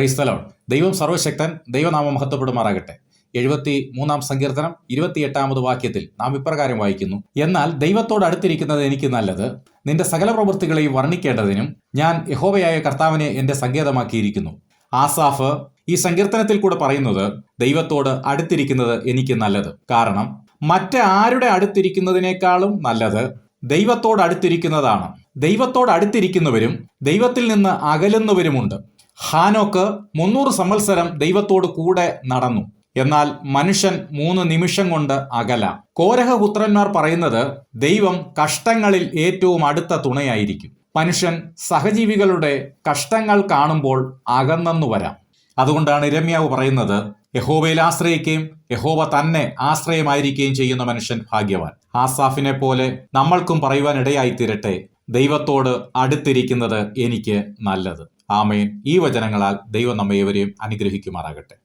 Praise the Lord. ദൈവം സർവശക്തൻ, ദൈവനാമം മഹത്വപ്പെടുമാറാകട്ടെ. 73-ാം സങ്കീർത്തനം 28-ാമത് വാക്യത്തിൽ നാം ഇപ്രകാരം വായിക്കുന്നു: എന്നാൽ ദൈവത്തോട് അടുത്തിരിക്കുന്നത് എനിക്ക് നല്ലത്, നിന്റെ സകല പ്രവൃത്തികളെയും വർണ്ണിക്കേണ്ടതിനും ഞാൻ യഹോവയായ കർത്താവിനെ എന്റെ സങ്കേതമാക്കിയിരിക്കുന്നു. ആസാഫ് ഈ സങ്കീർത്തനത്തിൽ കൂടെ പറയുന്നത് ദൈവത്തോട് അടുത്തിരിക്കുന്നത് എനിക്ക് നല്ലത്. കാരണം മറ്റാരുടെ അടുത്തിരിക്കുന്നതിനേക്കാളും നല്ലത് ദൈവത്തോട് അടുത്തിരിക്കുന്നതാണ്. ദൈവത്തോട് അടുത്തിരിക്കുന്നവരും ദൈവത്തിൽ നിന്ന് അകലുന്നവരുമുണ്ട്. ഹാനോക്ക് 300 സംവത്സരം ദൈവത്തോട് കൂടെ നടന്നു. എന്നാൽ മനുഷ്യൻ 3 നിമിഷം കൊണ്ട് അകല. കോരഹ പുത്രന്മാർ പറയുന്നത് ദൈവം കഷ്ടങ്ങളിൽ ഏറ്റവും അടുത്ത തുണയായിരിക്കും. മനുഷ്യൻ സഹജീവികളുടെ കഷ്ടങ്ങൾ കാണുമ്പോൾ അകന്നു വരാം. അതുകൊണ്ടാണ് ഇരമ്യാവ് പറയുന്നത്, യഹോവയിൽ ആശ്രയിക്കുകയും യഹോവ തന്നെ ആശ്രയമായിരിക്കുകയും ചെയ്യുന്ന മനുഷ്യൻ ഭാഗ്യവാൻ. ആസാഫിനെ പോലെ നമ്മൾക്കും പറയുവാൻ ഇടയായി തീരട്ടെ, ദൈവത്തോട് അടുത്തിരിക്കുന്നത് എനിക്ക് നല്ലത്. ആമേൻ. ഈ വചനങ്ങളാൽ ദൈവം നമ്മെ ഏവരെയും അനുഗ്രഹിക്കുമാറാകട്ടെ.